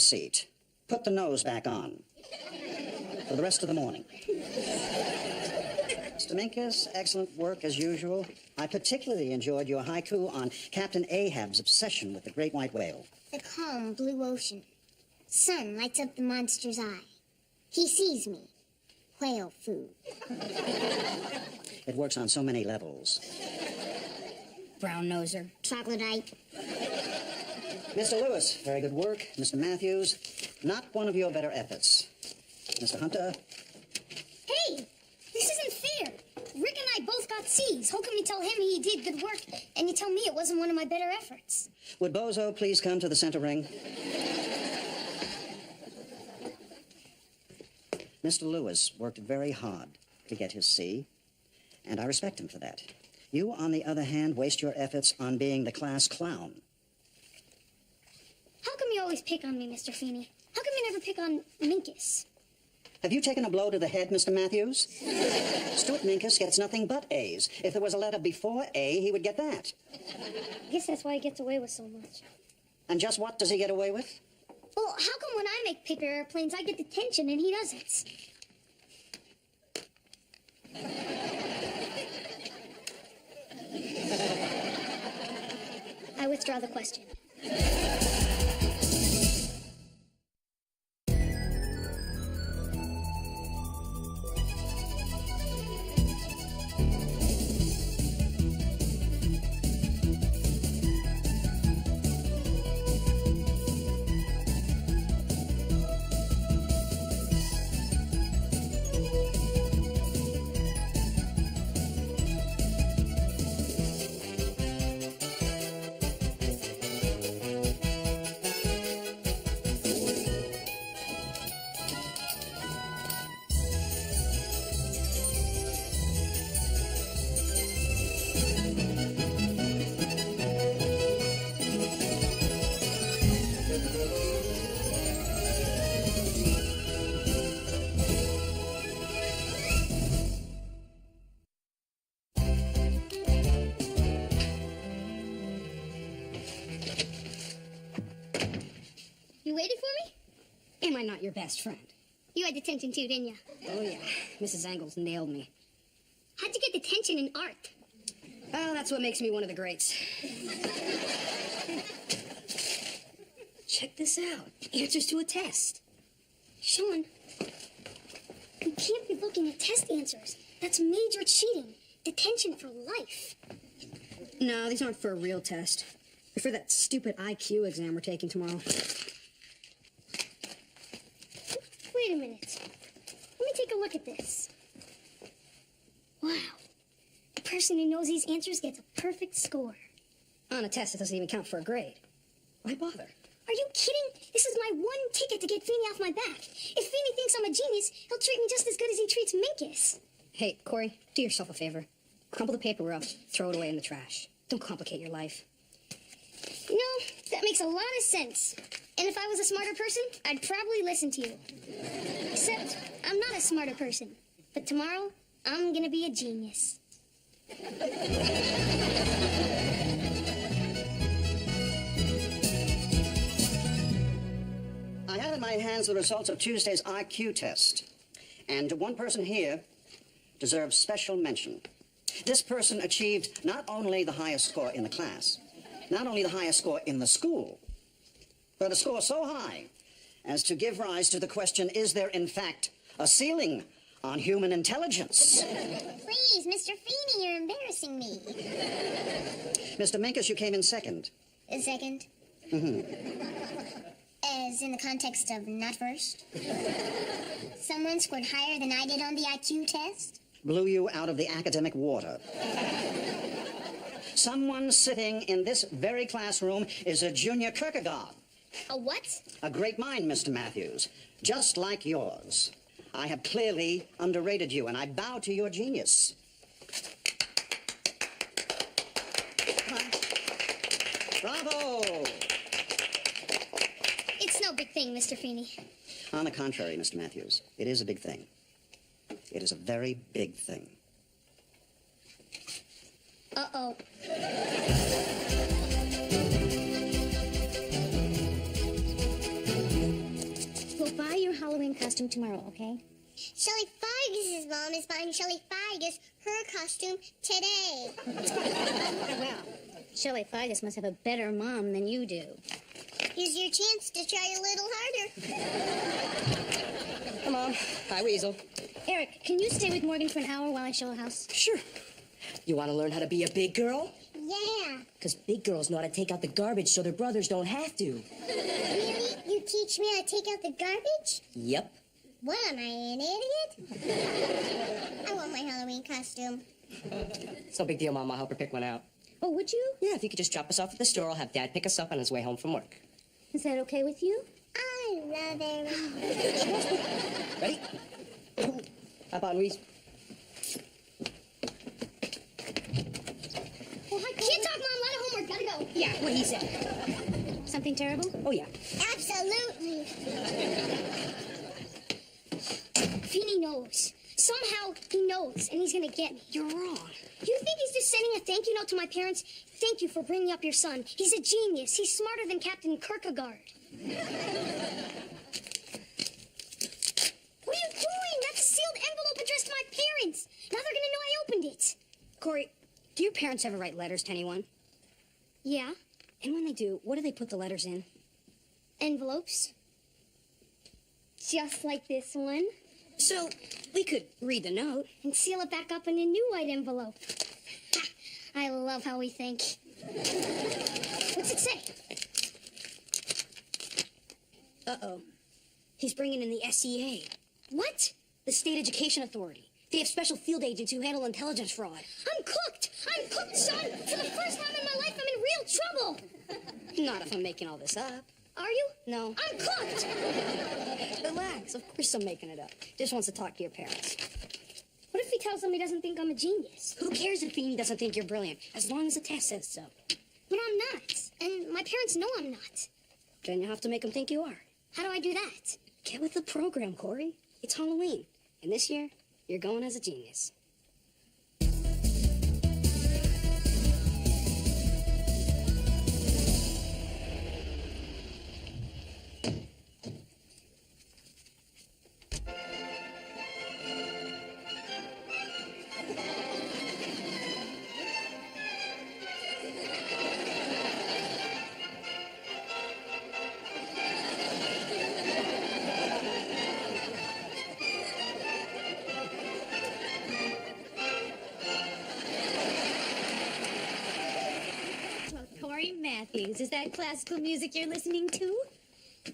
seat. Put the nose back on. For the rest of the morning. Mr. Minkus, excellent work as usual. I particularly enjoyed your haiku on Captain Ahab's obsession with the great white whale. The calm blue ocean. Sun lights up the monster's eye. He sees me. Whale food. It works on so many levels. Brown noser. Troglodyte. Mr. Lewis, very good work. Mr. Matthews, not one of your better efforts. Mr. Hunter. Hey, this isn't fair. Rick and I both got C's. How come you tell him he did good work, and you tell me it wasn't one of my better efforts? Would Bozo please come to the center ring? Mr. Lewis worked very hard to get his C, and I respect him for that. You, on the other hand, waste your efforts on being the class clown. How come you always pick on me, Mr. Feeney? How come you never pick on Minkus? Have you taken a blow to the head, Mr. Matthews? Stuart Minkus gets nothing but A's. If there was a letter before A, he would get that. I guess that's why he gets away with so much. And just what does he get away with? Well, how come when I make paper airplanes, I get detention and he doesn't? I withdraw the question. You waited for me? Am I not your best friend? You had detention too, didn't you? Oh, yeah. Mrs. Engels nailed me. How'd you get detention in art? Oh, that's what makes me one of the greats. Check this out. Answers to a test. Sean, we can't be looking at test answers. That's major cheating. Detention for life. No, these aren't for a real test. They're for that stupid IQ exam we're taking tomorrow. Wait a minute. Let me take a look at this. Wow. The person who knows these answers gets a perfect score. On a test that doesn't even count for a grade. Why bother? Are you kidding? This is my one ticket to get Feeney off my back. If Feeney thinks I'm a genius, he'll treat me just as good as he treats Minkus. Hey, Corey, do yourself a favor. Crumple the paper up, throw it away in the trash. Don't complicate your life. You know, that makes a lot of sense. And if I was a smarter person, I'd probably listen to you. Except, I'm not a smarter person. But tomorrow, I'm gonna be a genius. I have in my hands the results of Tuesday's IQ test. And one person here deserves special mention. This person achieved not only the highest score in the class, not only the highest score in the school, but a score so high as to give rise to the question, is there in fact a ceiling on human intelligence? Please, Mr. Feeney, you're embarrassing me. Mr. Minkus, you came in second. A second? As in the context of not first? Someone scored higher than I did on the IQ test? Blew you out of the academic water. Someone sitting in this very classroom is a junior Kierkegaard. A what? A great mind, Mr. Matthews, just like yours. I have clearly underrated you, and I bow to your genius. Come on. Bravo! It's no big thing, Mr. Feeney. On the contrary, Mr. Matthews, it is a big thing. It is a very big thing. Uh-oh. Halloween costume tomorrow, okay? Shelly Fargus's mom is buying Shelly Fargus her costume today. Well, Shelley Fargus must have a better mom than you do. Here's your chance to try a little harder. Come on. Hi, Weasel. Eric, can you stay with Morgan for an hour while I show a house? Sure. You want to learn how to be a big girl? Yeah. Because big girls know how to take out the garbage so their brothers don't have to. Really? You teach me how to take out the garbage? Yep. What, am I an idiot? I want my Halloween costume. It's no big deal, Mom. I'll help her pick one out. Oh, would you? Yeah, if you could just drop us off at the store, I'll have Dad pick us up on his way home from work. Is that okay with you? I love it. Ready? Hop on, Reese. Well, I can't talk, Mom. A lot of homework. Gotta go. Yeah, what he said. Something terrible? Oh, yeah. Absolutely. Feeny knows. Somehow he knows, and he's gonna get me. You're wrong. You think he's just sending a thank you note to my parents? Thank you for bringing up your son. He's a genius. He's smarter than Captain Kierkegaard. What are you doing? That's a sealed envelope addressed to my parents. Now they're gonna know I opened it. Corey, do your parents ever write letters to anyone? Yeah, And when they do, what do they put the letters in? envelopes. Just like this one. So, we could read the note. And seal it back up in a new white envelope. Ha, I love how we think. What's it say? Uh-oh. He's bringing in the SEA, What? the State Education Authority. They have special field agents who handle intelligence fraud. I'm cooked! I'm cooked, son! For the first time in my life, I'm in real trouble! Not if I'm making all this up. Are you? No. I'm cooked! Relax. Of course I'm making it up. Just wants to talk to your parents. What if he tells them he doesn't think I'm a genius? Who cares if Beanie doesn't think you're brilliant, as long as the test says so. But I'm not. And my parents know I'm not. Then you have to make them think you are. How do I do that? Get with the program, Corey. It's Halloween. And this year, you're going as a genius. Cory Matthews, is that classical music you're listening to?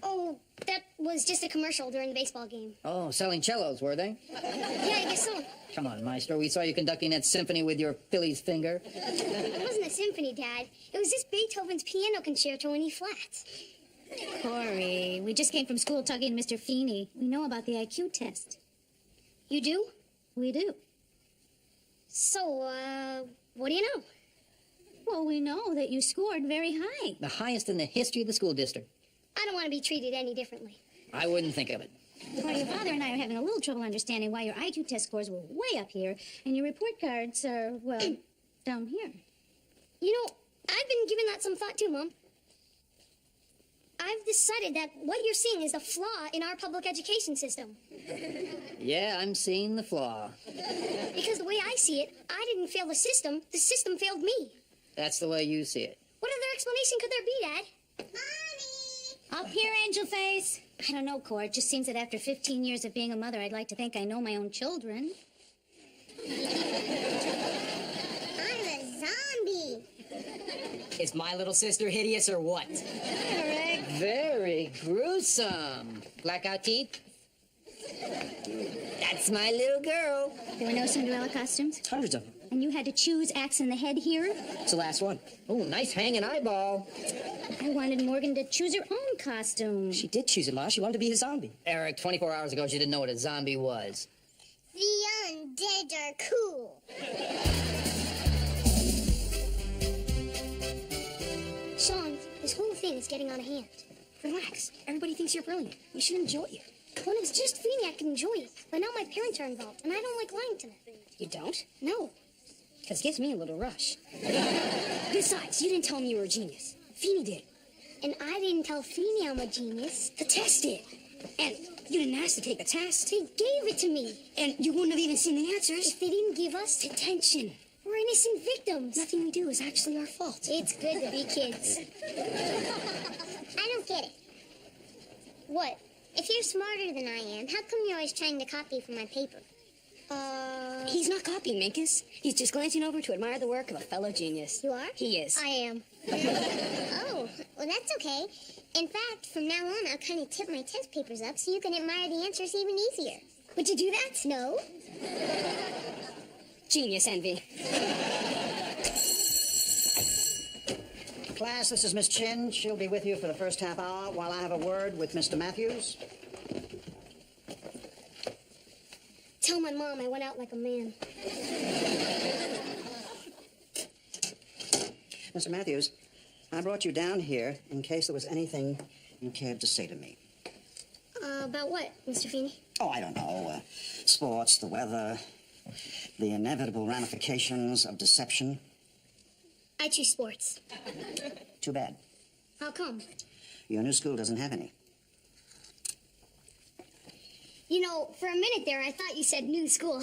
Oh, that was just a commercial during the baseball game. Oh, selling cellos, were they? Yeah, I guess so. Come on, Maestro. We saw you conducting that symphony with your Philly's finger. It wasn't a symphony, Dad. It was just Beethoven's piano concerto in E flat. Cory, we just came from school talking to Mr. Feeney. We know about the IQ test. You do? We do. So, what do you know? Well, we know that you scored very high. The highest in the history of the school district. I don't want to be treated any differently. I wouldn't think of it. Well, your father and I are having a little trouble understanding why your IQ test scores were way up here and your report cards are, well, down here. You know, I've been giving that some thought too, Mom. I've decided that what you're seeing is a flaw in our public education system. Yeah, I'm seeing the flaw. Because the way I see it, I didn't fail the system failed me. That's the way you see it. What other explanation could there be, Dad? Up here, Angel Face. I don't know, Cor. It just seems that after 15 years of being a mother, I'd like to think I know my own children. I'm a zombie. Is my little sister hideous or what? Correct. Very gruesome. Blackout teeth? That's my little girl. There were no Cinderella costumes, Hundreds of them. and you had to choose axe in the head here. It's the last one. Oh, nice hanging eyeball. I wanted Morgan to choose her own costume. She did choose it, Ma. She wanted to be a zombie. Eric, 24 hours ago, she didn't know what a zombie was. The undead are cool. Sean, this whole thing is getting out of hand. Relax. Everybody thinks you're brilliant. You should enjoy it. When it's just Feeny, I can enjoy it. But now my parents are involved, and I don't like lying to them. You don't? No. Because it gives me a little rush. Besides, you didn't tell me you were a genius. Feeny did. And I didn't tell Feeny I'm a genius. The test did. And you didn't ask to take the test. They gave it to me. And you wouldn't have even seen the answers. If they didn't give us detention, we're innocent victims. Nothing we do is actually our fault. It's good to be kids. I don't get it. What? If you're smarter than I am, how come you're always trying to copy from my paper? He's not copying, Minkus. He's just glancing over to admire the work of a fellow genius. You are? He is. I am. Oh, well, that's okay. In fact, from now on, I'll kind of tip my test papers up so you can admire the answers even easier. Would you do that? No. Genius envy. Class, this is Miss Chin. She'll be with you for the first half hour while I have a word with Mr. Matthews. Tell my mom I went out like a man. Mr. Matthews, I brought you down here in case there was anything you cared to say to me. About what, Mr. Feeney? Oh, I don't know. Sports, the weather, the inevitable ramifications of deception. I choose sports. Too bad. How come? Your new school doesn't have any. You know, for a minute there, I thought you said new school.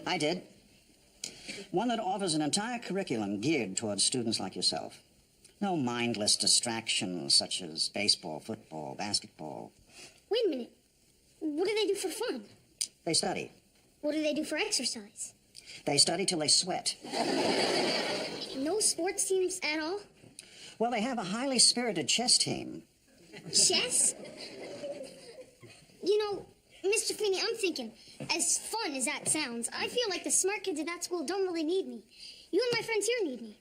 I did. One that offers an entire curriculum geared towards students like yourself. No mindless distractions such as baseball, football, basketball. Wait a minute. What do they do for fun? They study. What do they do for exercise? They study till they sweat. No sports teams at all? Well, they have a highly spirited chess team. Chess? You know, Mr. Feeney, I'm thinking, as fun as that sounds, I feel like the smart kids at that school don't really need me. You and my friends here need me.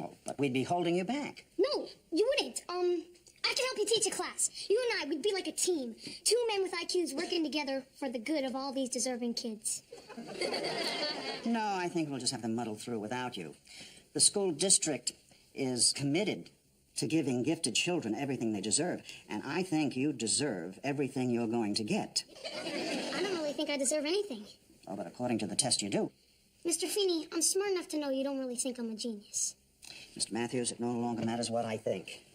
Oh, but we'd be holding you back. No, you wouldn't. I can help you teach a class. You and I, we'd be like a team. Two men with IQs working together for the good of all these deserving kids. No, I think we'll just have to muddle through without you. The school district is committed to giving gifted children everything they deserve, and I think you deserve everything you're going to get. I don't really think I deserve anything. Oh, but according to the test, you do. Mr. Feeney, I'm smart enough to know you don't really think I'm a genius. Mr. Matthews, it no longer matters what I think.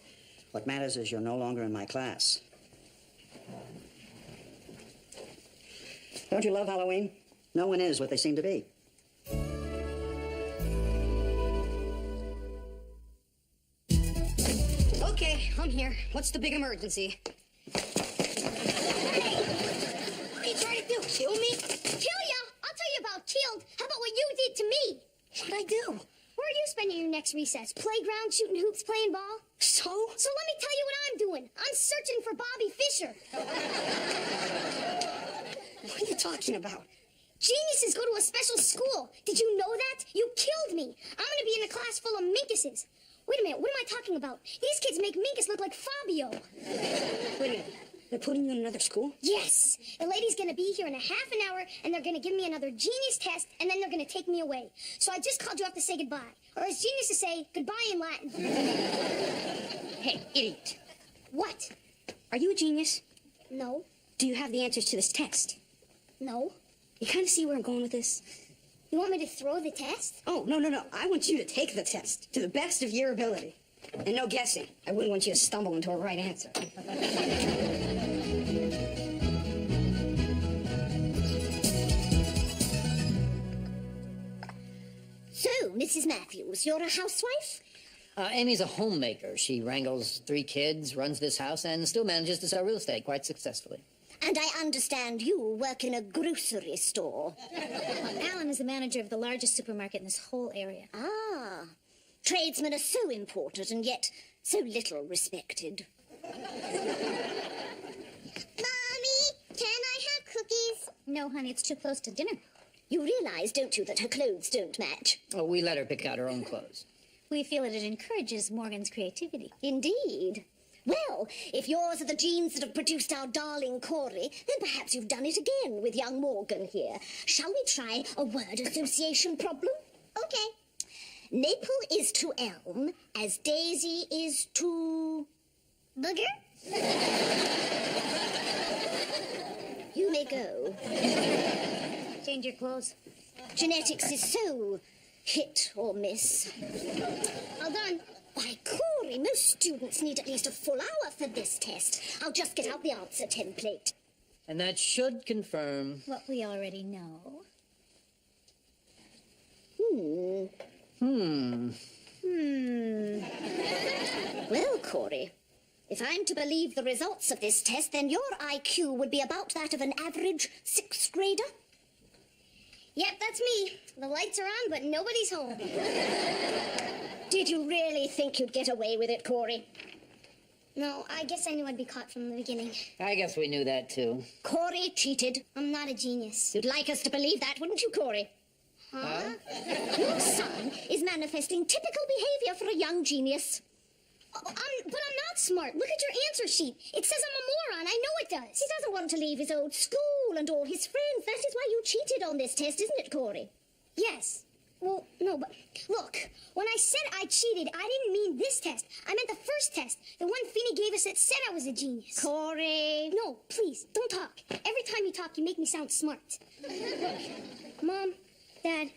What matters is you're no longer in my class. Don't you love Halloween? No one is what they seem to be. Okay, I'm here. What's the big emergency? Hey! What are you trying to do? Kill me? Kill ya? I'll tell you about killed. How about what you did to me? What'd I do? Where are you spending your next recess? Playground, shooting hoops, playing ball? So? So let me tell you what I'm doing. I'm searching for Bobby Fischer. What are you talking about? Geniuses go to a special school. Did you know that? You killed me. I'm going to be in a class full of minkuses. Wait a minute, what am I talking about? These kids make Minkus look like Fabio. Wait a minute. They're putting you in another school? Yes. The lady's going to be here in a half an hour, and they're going to give me another genius test, and then they're going to take me away. So I just called you up to say goodbye. Or as geniuses say, goodbye in Latin. Hey, idiot. What? Are you a genius? No. Do you have the answers to this test? No. You kind of see where I'm going with this? You want me to throw the test? Oh, no. I want you to take the test to the best of your ability. And no guessing. I wouldn't want you to stumble into a right answer. So, Mrs. Matthews, you're a housewife? Amy's a homemaker. She wrangles 3 kids, runs this house, and still manages to sell real estate quite successfully. And I understand you work in a grocery store. Alan is the manager of the largest supermarket in this whole area. Ah, tradesmen are so important and yet so little respected. Mommy, can I have cookies? No, honey, it's too close to dinner. You realize, don't you, that her clothes don't match? Oh, we let her pick out her own clothes. We feel that it encourages Morgan's creativity. Indeed. Well, if yours are the genes that have produced our darling Cory, then perhaps you've done it again with young Morgan here. Shall we try a word association problem? Okay. Maple is to elm as daisy is to... Booger? You may go. Change your clothes. Genetics is so hit or miss. All done. Why, Cory, most students need at least a full hour for this test. I'll just get out the answer template. And that should confirm... What we already know. Well, Cory, if I'm to believe the results of this test, then your IQ would be about that of an average 6th grader. Yep, that's me. The lights are on, but nobody's home. Did you really think you'd get away with it, Cory? No, I guess I knew I'd be caught from the beginning. I guess we knew that, too. Cory cheated. I'm not a genius. You'd like us to believe that, wouldn't you, Cory? Huh? Your son is manifesting typical behavior for a young genius. But I'm not smart. Look at your answer sheet. It says I'm a moron. I know it does. He doesn't want to leave his old school and all his friends. That is why you cheated on this test, isn't it, Cory? Yes. Well, no, but look, when I said I cheated, I didn't mean this test. I meant the first test, the one Feeney gave us that said I was a genius. Cory. No, please, don't talk. Every time you talk, you make me sound smart. Look, Mom, Dad,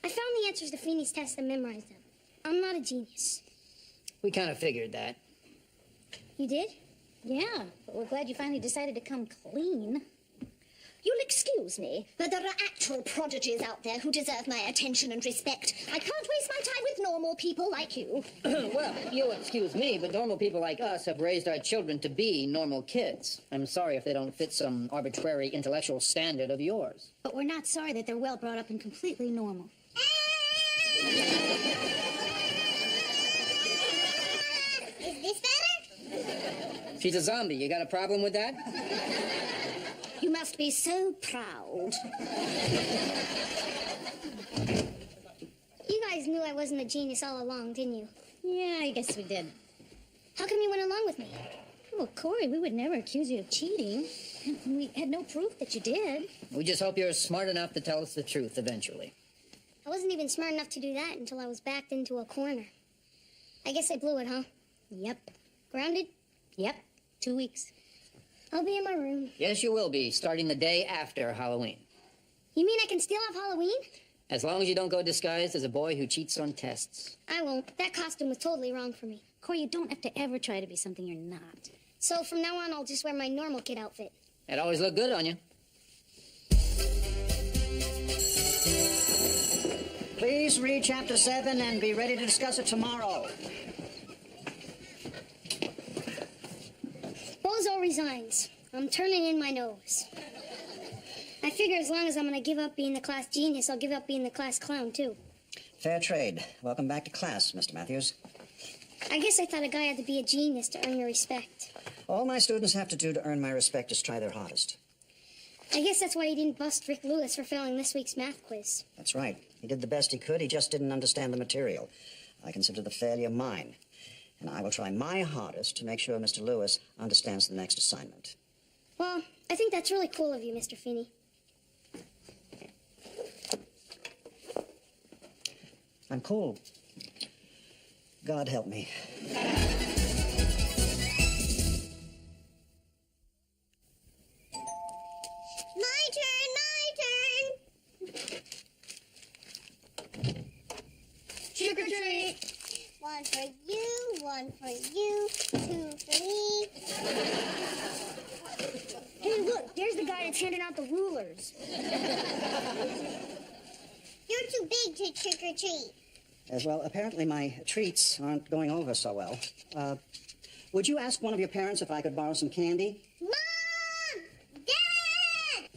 I found the answers to Feeney's test and memorized them. I'm not a genius. We kind of figured that. You did? Yeah, but we're glad you finally decided to come clean. You'll excuse me, but there are actual prodigies out there who deserve my attention and respect. I can't waste my time with normal people like you. Well, you'll excuse me, but normal people like us have raised our children to be normal kids. I'm sorry if they don't fit some arbitrary intellectual standard of yours. But we're not sorry that they're well brought up and completely normal. Is this better? She's a zombie. You got a problem with that? You must be so proud. You guys knew I wasn't a genius all along, didn't you? Yeah, I guess we did. How come you went along with me? Well, Cory, we would never accuse you of cheating. We had no proof that you did. We just hope you're smart enough to tell us the truth eventually. I wasn't even smart enough to do that until I was backed into a corner. I guess I blew it, huh? Yep. Grounded? Yep. 2 weeks. I'll be in my room. Yes, you will be, starting the day after Halloween. You mean I can still have Halloween? As long as you don't go disguised as a boy who cheats on tests. I won't. That costume was totally wrong for me. Cory, you don't have to ever try to be something you're not. So from now on, I'll just wear my normal kid outfit. It always looked good on you. Please read Chapter 7 and be ready to discuss it tomorrow. Bozo resigns. I'm turning in my nose. I figure as long as I'm going to give up being the class genius, I'll give up being the class clown, too. Fair trade. Welcome back to class, Mr. Matthews. I guess I thought a guy had to be a genius to earn your respect. All my students have to do to earn my respect is try their hardest. I guess that's why you didn't bust Rick Lewis for failing this week's math quiz. That's right. He did the best he could. He just didn't understand the material. I consider the failure mine. And I will try my hardest to make sure Mr. Lewis understands the next assignment. Well, I think that's really cool of you, Mr. Feeney. I'm cool. God help me. My turn! Trick or treat! One for you, one for you, 2 for me. Hey, look, there's the guy that's handing out the rulers. You're too big to trick or treat. Well, apparently my treats aren't going over so well. Would you ask one of your parents if I could borrow some candy? Mom! Dad!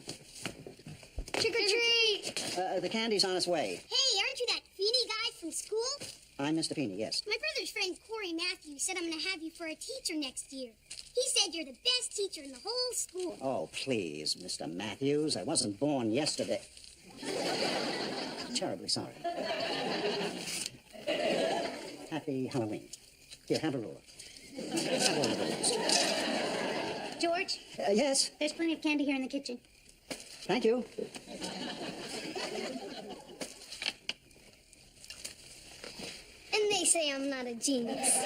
Trick or treat! The candy's on its way. Hey, aren't you that Feeney guy from school? I'm Mr. Feeney, yes. My brother's friend Cory Matthews said I'm going to have you for a teacher next year. He said you're the best teacher in the whole school. Oh, please, Mr. Matthews. I wasn't born yesterday. Terribly sorry. Happy Halloween. Here, have a ruler. Have all the rulers. George, Yes, there's plenty of candy here in the kitchen. thank you. And they say I'm not a genius.